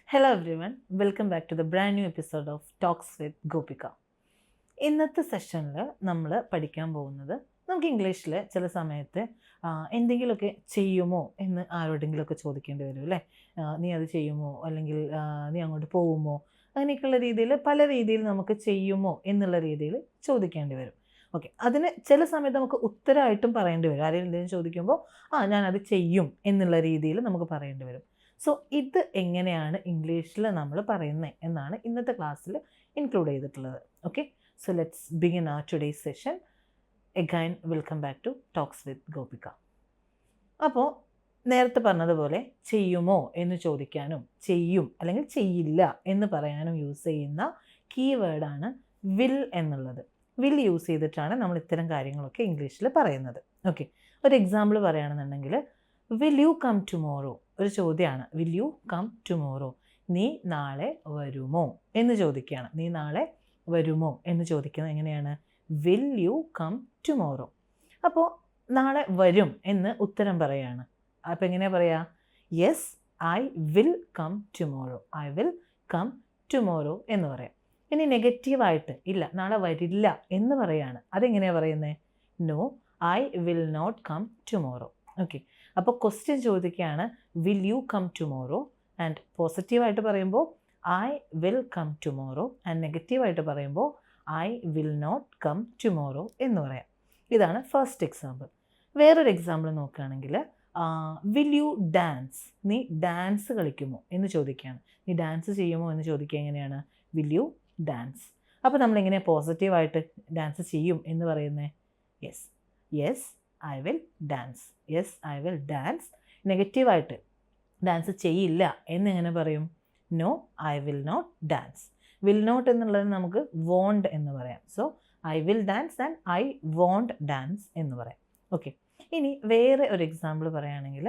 Hello everyone, welcome back to the brand new episode of Talks with Gopika. ഇന്നത്തെ സെഷനിൽ നമ്മൾ പഠിക്കാൻ പോകുന്നത് നമുക്ക് ഇംഗ്ലീഷിൽ ചില സമയത്ത് എന്തെങ്കിലുമൊക്കെ ചെയ്യുമോ എന്ന് ആരോടെങ്കിലുമൊക്കെ ചോദിക്കേണ്ടി വരും അല്ലേ. നീ അത് ചെയ്യുമോ, അല്ലെങ്കിൽ നീ അങ്ങോട്ട് പോകുമോ, അങ്ങനെയൊക്കെയുള്ള രീതിയിൽ പല രീതിയിൽ നമുക്ക് ചെയ്യുമോ എന്നുള്ള രീതിയിൽ ചോദിക്കേണ്ടി വരും. ഓക്കെ, അതിന് ചില സമയത്ത് നമുക്ക് ഉത്തരമായിട്ടും പറയേണ്ടി വരും. ആരെങ്കിലും എന്തെങ്കിലും ചോദിക്കുമ്പോൾ ഞാനത് ചെയ്യും എന്നുള്ള രീതിയിൽ നമുക്ക് പറയേണ്ടി വരും. സോ ഇത് എങ്ങനെയാണ് ഇംഗ്ലീഷിൽ നമ്മൾ പറയുന്നത് എന്നാണ് ഇന്നത്തെ ക്ലാസ്സിൽ ഇൻക്ലൂഡ് ചെയ്തിട്ടുള്ളത്. Okay, so let's begin our today's session. Again, welcome back to Talks with Gopika. അപ്പോൾ നേരത്തെ പറഞ്ഞതുപോലെ ചെയ്യുമോ എന്ന് ചോദിക്കാനും ചെയ്യും അല്ലെങ്കിൽ ചെയ്യില്ല എന്ന് പറയാനും യൂസ് ചെയ്യുന്ന കീവേഡാണ് വിൽ എന്നുള്ളത്. വിൽ യൂസ് ചെയ്തിട്ടാണ് നമ്മൾ ഇത്തരം കാര്യങ്ങളൊക്കെ ഇംഗ്ലീഷിൽ പറയുന്നത്. ഓക്കെ, ഒരു എക്സാമ്പിൾ പറയുകയാണെന്നുണ്ടെങ്കിൽ വിൽ യു കം ടുമോറോ, ഒരു ചോദ്യമാണ്. വിൽ യു കം ടുമോറോ, നീ നാളെ വരുമോ എന്ന് ചോദിക്കുകയാണ്. നീ നാളെ വരുമോ എന്ന് ചോദിക്കുന്നത് എങ്ങനെയാണ്? Will you come tomorrow. അപ്പോൾ നാളെ വരും എന്ന് ഉത്തരം പറയുകയാണ്. അപ്പോൾ എങ്ങനെയാണ് പറയുക? Yes I will come tomorrow, I will come tomorrow എന്ന് പറയാം. ഇനി നെഗറ്റീവായിട്ട് ഇല്ല നാളെ വരില്ല എന്ന് പറയുകയാണ്. അതെങ്ങനെയാണ് പറയുന്നത്? No I will not come tomorrow. Okay, അപ്പോൾ ക്വസ്റ്റ്യൻ ചോദിക്കുകയാണ് will you come tomorrow, and പോസിറ്റീവായിട്ട് പറയുമ്പോൾ I will come tomorrow, and നെഗറ്റീവായിട്ട് പറയുമ്പോൾ I will not come tomorrow എന്ന് പറയാം. ഇതാണ് ഫസ്റ്റ് എക്സാമ്പിൾ. വേറൊരു എക്സാമ്പിൾ നോക്കുകയാണെങ്കിൽ വിൽ യു ഡാൻസ്, നീ ഡാൻസ് കളിക്കുമോ എന്ന് ചോദിക്കുകയാണ്. നീ ഡാൻസ് ചെയ്യുമോ എന്ന് ചോദിക്കുക എങ്ങനെയാണ്? Will you dance. അപ്പോൾ നമ്മളിങ്ങനെ പോസിറ്റീവായിട്ട് ഡാൻസ് ചെയ്യും എന്ന് പറയുന്നത് yes yes I will dance, yes I will dance. നെഗറ്റീവായിട്ട് ഡാൻസ് ചെയ്യില്ല എന്നിങ്ങനെ പറയും? No I will not dance. Will not എന്നുള്ളത് നമുക്ക് വോണ്ട് എന്ന് പറയാം. So I will dance and I won't dance എന്ന് പറയാം. ഓക്കെ, ഇനി വേറെ ഒരു എക്സാമ്പിൾ പറയുകയാണെങ്കിൽ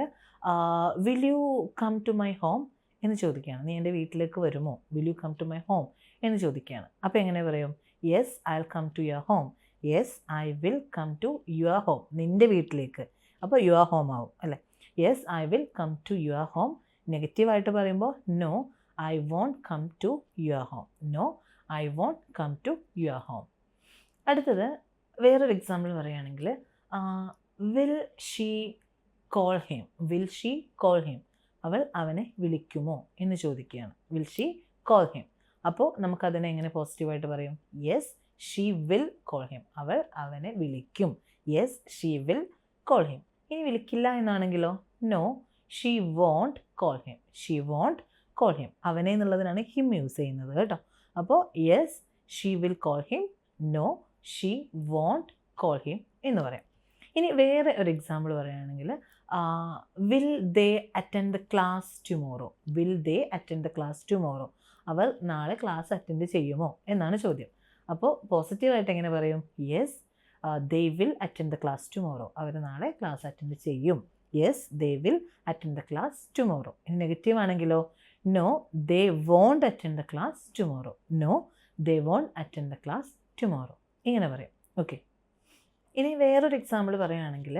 will you come to my home എന്ന് ചോദിക്കുകയാണ്. നീ എൻ്റെ വീട്ടിലേക്ക് വരുമോ? Will you come to my home എന്ന് ചോദിക്കുകയാണ്. അപ്പോൾ എങ്ങനെ പറയും? Yes I will come to your home, yes I will come to your home, നിൻ്റെ വീട്ടിലേക്ക്. അപ്പോൾ യുവർ ഹോം ആവും അല്ലേ. Yes I will come to your home. നെഗറ്റീവായിട്ട് പറയുമ്പോൾ no I won't come to your home, no I won't come to your home. അടുത്തത് വേറൊരു example പറയുകയാണെങ്കിൽ will she call him, will she call him, അവൾ അവനെ വിളിക്കുമോ എന്ന് ചോദിക്കുകയാണ്. Will she call him. അപ്പോൾ നമുക്കതിനെ എങ്ങനെ പോസിറ്റീവായിട്ട് പറയും? Yes she will call him, അവൾ അവനെ വിളിക്കും. Yes she will call him. ഇനി വിളിക്കില്ല എന്നാണെങ്കിലോ? No she won't call him, she won't call him. അവനെ എന്നുള്ളതിനാണ് ഹിം യൂസ് ചെയ്യുന്നത് കേട്ടോ. അപ്പോൾ yes she will call him, no she won't call him എന്ന് പറയാം. ഇനി വേറെ ഒരു എക്സാമ്പിൾ പറയുകയാണെങ്കിൽ will they attend the class tomorrow, will they attend the class tomorrow, അവൾ നാളെ ക്ലാസ് അറ്റൻഡ് ചെയ്യുമോ എന്നാണ് ചോദ്യം. അപ്പോൾ പോസിറ്റീവായിട്ട് എങ്ങനെ പറയും? Yes they will attend the class tomorrow, അവർ നാളെ ക്ലാസ് അറ്റൻഡ് ചെയ്യും. Yes they will attend the class tomorrow. ഇനി നെഗറ്റീവ് ആണെങ്കിലോ? No they won't attend the class tomorrow, no they won't attend the class tomorrow ഇങ്ങനെ പറയും. Okay, ഇനി വേറൊരു example പറയുകയാണെങ്കിൽ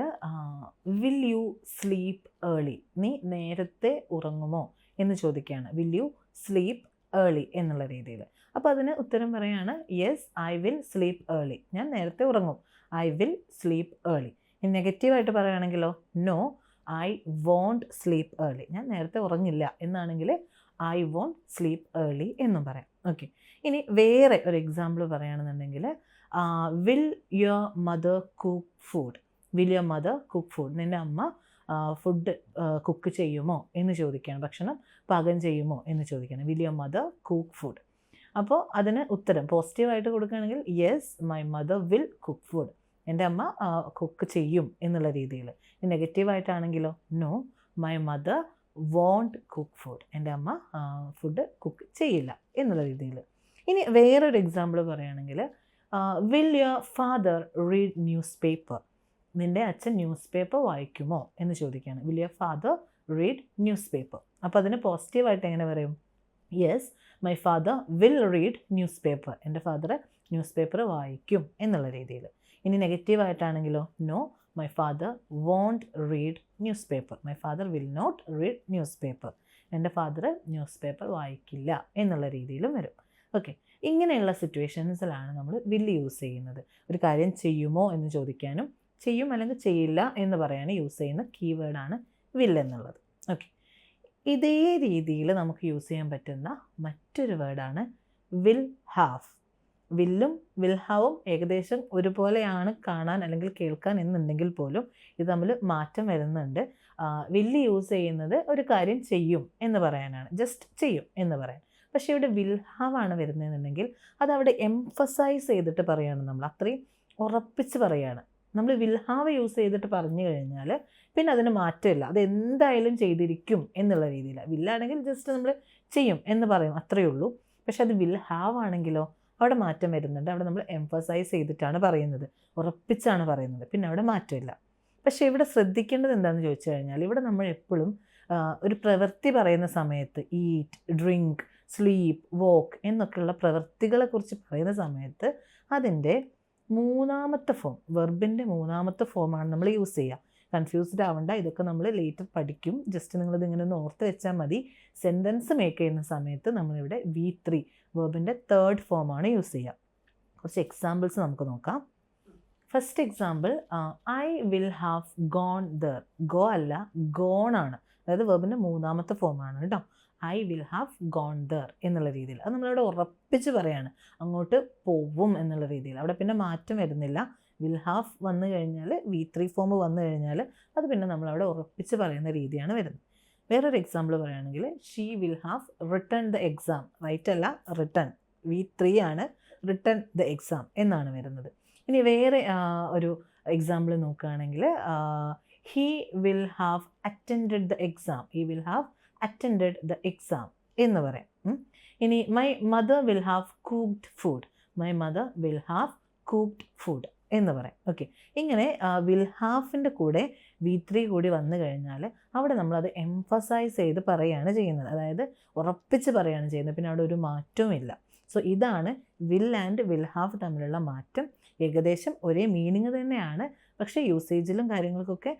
വിൽ യു സ്ലീപ്പ് ഏർലി, നീ നേരത്തെ ഉറങ്ങുമോ എന്ന് ചോദിക്കുകയാണ്. വിൽ യു സ്ലീപ്പ് ഏർലി എന്നുള്ള രീതിയിൽ. അപ്പോൾ അതിന് ഉത്തരം പറയുകയാണ് yes I will sleep early, ഞാൻ നേരത്തെ ഉറങ്ങും. I will sleep early. ഇനി നെഗറ്റീവായിട്ട് പറയുകയാണെങ്കിലോ? No I won't sleep early, ഞാൻ നേരത്തെ ഉറങ്ങില്ല എന്നാണെങ്കിൽ ഐ വോണ്ട് സ്ലീപ്പ് ഏർലി എന്നും പറയാം. ഓക്കെ, ഇനി വേറെ ഒരു എക്സാമ്പിൾ പറയുകയാണെന്നുണ്ടെങ്കിൽ will your mother cook food, will your mother cook food, നിൻ്റെ അമ്മ ഫുഡ് കുക്ക് ചെയ്യുമോ എന്ന് ചോദിക്കുകയാണ്. ഭക്ഷണം പാകം ചെയ്യുമോ എന്ന് ചോദിക്കുകയാണ്. Will your mother cook food. അപ്പോൾ അതിന് ഉത്തരം പോസിറ്റീവായിട്ട് കൊടുക്കുകയാണെങ്കിൽ yes my mother will cook food, എൻ്റെ അമ്മ കുക്ക് ചെയ്യും എന്നുള്ള രീതിയിൽ. നെഗറ്റീവായിട്ടാണെങ്കിലോ? No my mother won't cook food, എൻ്റെ അമ്മ ഫുഡ് കുക്ക് ചെയ്യില്ല എന്നുള്ള രീതിയിൽ. ഇനി വേറൊരു എക്സാമ്പിൾ പറയുകയാണെങ്കിൽ will your father read newspaper, നിൻ്റെ അച്ഛൻ ന്യൂസ് പേപ്പർ വായിക്കുമോ എന്ന് ചോദിക്കുകയാണ്. Will your father read newspaper. അപ്പോൾ അതിന് പോസിറ്റീവായിട്ട് എങ്ങനെ പറയും? Yes my father will read newspaper, എൻ്റെ ഫാദർ ന്യൂസ് പേപ്പർ വായിക്കും എന്നുള്ള രീതിയിൽ. ഇനി നെഗറ്റീവായിട്ടാണെങ്കിലോ? No my father won't read newspaper, my father will not read newspaper. എൻ്റെ ഫാദർ ന്യൂസ് പേപ്പർ വായിക്കില്ല എന്നുള്ള രീതിയിലും വരും. ഓക്കെ, ഇങ്ങനെയുള്ള സിറ്റുവേഷൻസിലാണ് നമ്മൾ വിൽ യൂസ് ചെയ്യുന്നത്. ഒരു കാര്യം ചെയ്യുമോ എന്ന് ചോദിക്കാനും ചെയ്യും അല്ലെങ്കിൽ ചെയ്യില്ല എന്ന് പറയാനും യൂസ് ചെയ്യുന്ന കീവേഡാണ് വിൽ എന്നുള്ളത്. ഓക്കെ, ഇതേ രീതിയിൽ നമുക്ക് യൂസ് ചെയ്യാൻ പറ്റുന്ന മറ്റൊരു വേർഡാണ് വിൽ ഹാവ്. വില്ലും വിൽ ഹാവും ഏകദേശം ഒരുപോലെയാണ് കാണാൻ അല്ലെങ്കിൽ കേൾക്കാൻ എന്നുണ്ടെങ്കിൽ പോലും ഇത് തമ്മിൽ മാറ്റം വരുന്നുണ്ട്. വില്ല് യൂസ് ചെയ്യുന്നത് ഒരു കാര്യം ചെയ്യും എന്ന് പറയാനാണ്, ജസ്റ്റ് ചെയ്യും എന്ന് പറയാൻ. പക്ഷേ ഇവിടെ വിൽ ഹാവ് ആണ് വരുന്നതെന്നുണ്ടെങ്കിൽ അതവിടെ എംഫസൈസ് ചെയ്തിട്ട് പറയുകയാണ്, നമ്മൾ അത്രയും ഉറപ്പിച്ച് പറയുകയാണ്. നമ്മൾ വിൽ ഹാവ് യൂസ് ചെയ്തിട്ട് പറഞ്ഞു കഴിഞ്ഞാൽ പിന്നെ അതിന് മാറ്റമില്ല, അത് എന്തായാലും ചെയ്തിരിക്കും എന്നുള്ള രീതിയിലാണ്. വില്ലാണെങ്കിൽ ജസ്റ്റ് നമ്മൾ ചെയ്യും എന്ന് പറയും, അത്രയേ ഉള്ളൂ. പക്ഷെ അത് വിൽ ഹാവ് ആണെങ്കിലോ അവിടെ മാറ്റം വരുന്നുണ്ട്. അവിടെ നമ്മൾ എംഫസൈസ് ചെയ്തിട്ടാണ് പറയുന്നത്, ഉറപ്പിച്ചാണ് പറയുന്നത്, പിന്നെ അവിടെ മാറ്റമില്ല. പക്ഷേ ഇവിടെ ശ്രദ്ധിക്കേണ്ടത് എന്താണെന്ന് ചോദിച്ചു കഴിഞ്ഞാൽ ഇവിടെ നമ്മൾ എപ്പോഴും ഒരു പ്രവൃത്തി പറയുന്ന സമയത്ത് ഈറ്റ്, ഡ്രിങ്ക്, സ്ലീപ്പ്, വോക്ക് എന്നൊക്കെയുള്ള പ്രവൃത്തികളെക്കുറിച്ച് പറയുന്ന സമയത്ത് അതിൻ്റെ മൂന്നാമത്തെ ഫോം, വെർബിൻ്റെ മൂന്നാമത്തെ ഫോമാണ് നമ്മൾ യൂസ് ചെയ്യുക. കൺഫ്യൂസ്ഡ് ആവണ്ട, ഇതൊക്കെ നമ്മൾ ലേറ്റർ പഠിക്കും. ജസ്റ്റ് നിങ്ങളിതിങ്ങനെ ഒന്ന് ഓർത്ത് വെച്ചാൽ മതി. സെൻറ്റൻസ് മേക്ക് ചെയ്യുന്ന സമയത്ത് നമ്മളിവിടെ V3 വെർബിൻ്റെ തേർഡ് ഫോമാണ് യൂസ് ചെയ്യുക. കുറച്ച് എക്സാമ്പിൾസ് നമുക്ക് നോക്കാം. First example, I will have gone there. Go അല്ല, ഗോൺ ആണ്. അതായത് വെർബിൻ്റെ മൂന്നാമത്തെ ഫോമാണ് കേട്ടോ. I will have gone there എന്നുള്ള രീതിയിൽ അത് നമ്മളിവിടെ ഉറപ്പിച്ച് പറയാണ്, അങ്ങോട്ട് പോവും എന്നുള്ള രീതിയിൽ. അവിടെ പിന്നെ മാറ്റം വരുന്നില്ല. വിൽ ഹാവ് വന്നു കഴിഞ്ഞാൽ V3 ഫോം വന്നു കഴിഞ്ഞാൽ അത് പിന്നെ നമ്മളവിടെ ഉറപ്പിച്ച് പറയുന്ന രീതിയാണ് വരുന്നത്. വേറൊരു എക്സാമ്പിൾ പറയുകയാണെങ്കിൽ she will have written the exam. Write അല്ല, റിട്ടേൺ. V3 ആണ്, റിട്ടേൺ ദ എക്സാം എന്നാണ് വരുന്നത്. ഇനി വേറെ ഒരു എക്സാമ്പിൾ നോക്കുകയാണെങ്കിൽ he will have attended the exam. He will have attended the exam എന്ന് പറയാം. ഇനി my mother will have cooked food. My mother will have cooked food എന്ന് പറയാം. ഓക്കെ, ഇങ്ങനെ വിൽ ഹാഫിൻ്റെ കൂടെ V3 കൂടി വന്നു കഴിഞ്ഞാൽ അവിടെ നമ്മളത് എംഫസൈസ് ചെയ്ത് പറയുകയാണ് ചെയ്യുന്നത്, അതായത് ഉറപ്പിച്ച് പറയുകയാണ് ചെയ്യുന്നത്, പിന്നെ അവിടെ ഒരു മാറ്റവും ഇല്ല. സോ ഇതാണ് വിൽ ആൻഡ് വിൽ ഹാവ് തമ്മിലുള്ള മാറ്റം. ഏകദേശം ഒരേ മീനിങ് തന്നെയാണ്, പക്ഷേ യൂസേജിലും കാര്യങ്ങൾക്കൊക്കെ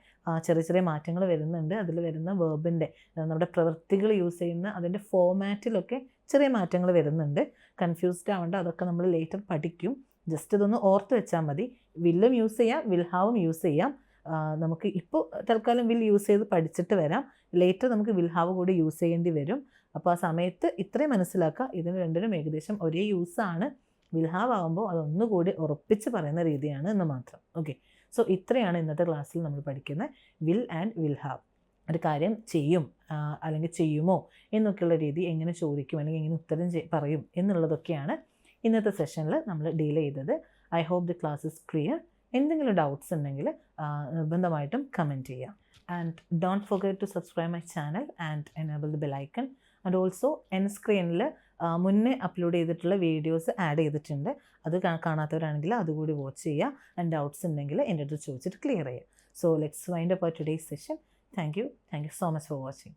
ചെറിയ ചെറിയ മാറ്റങ്ങൾ വരുന്നുണ്ട്. അതിൽ വരുന്ന വേർബിൻ്റെ, നമ്മുടെ പ്രവൃത്തികൾ യൂസ് ചെയ്യുന്ന അതിൻ്റെ ഫോമാറ്റിലൊക്കെ ചെറിയ മാറ്റങ്ങൾ വരുന്നുണ്ട്. കൺഫ്യൂസ്ഡ് ആവേണ്ട, അതൊക്കെ നമ്മൾ ലേറ്റർ പഠിക്കും. ജസ്റ്റ് ഇതൊന്ന് ഓർത്ത് വെച്ചാൽ മതി. വില്ലും യൂസ് ചെയ്യാം, വിൽ ഹാവും യൂസ് ചെയ്യാം. നമുക്ക് ഇപ്പോൾ തൽക്കാലം വിൽ യൂസ് ചെയ്ത് പഠിച്ചിട്ട് വരാം. ലേറ്റർ നമുക്ക് വിൽ ഹാവ് കൂടി യൂസ് ചെയ്യേണ്ടി വരും. അപ്പോൾ ആ സമയത്ത് ഇത്രയും മനസ്സിലാക്കുക, ഇതിന് രണ്ടിനും ഏകദേശം ഒരേ യൂസാണ്. വിൽ ഹാവ് ആകുമ്പോൾ അതൊന്നുകൂടി ഉറപ്പിച്ച് പറയുന്ന രീതിയാണ് എന്ന് മാത്രം. ഓക്കെ, സോ ഇത്രയാണ് ഇന്നത്തെ ക്ലാസ്സിൽ നമ്മൾ പഠിക്കുന്നത്, വിൽ ആൻഡ് വിൽ ഹാവ്. ഒരു കാര്യം ചെയ്യും അല്ലെങ്കിൽ ചെയ്യുമോ എന്നൊക്കെയുള്ള രീതി, എങ്ങനെ ചോദിക്കും അല്ലെങ്കിൽ എങ്ങനെ ഉത്തരം പറയും എന്നുള്ളതൊക്കെയാണ് ഇന്നത്തെ സെഷനിൽ നമ്മൾ ഡീൽ ചെയ്തത്. I hope the class is clear. എന്തെങ്കിലും ഡൗട്ട്സ് ഉണ്ടെങ്കിൽ നിർബന്ധമായിട്ടും കമൻറ്റ് ചെയ്യാം. And don't forget to subscribe my channel and enable the bell icon. And also എൻ സ്ക്രീനിൽ മുന്നേ അപ്ലോഡ് ചെയ്തിട്ടുള്ള വീഡിയോസ് ആഡ് ചെയ്തിട്ടുണ്ട്. അത് കാണാത്തവരാണെങ്കിൽ അതുകൂടി വാച്ച് ചെയ്യുക. ആൻഡ് ഡൗട്ട്സ് ഉണ്ടെങ്കിൽ എൻ്റെ അടുത്ത് ചോദിച്ചിട്ട് ക്ലിയർ ചെയ്യുക. So let's wind up our today's session. Thank you so much for watching.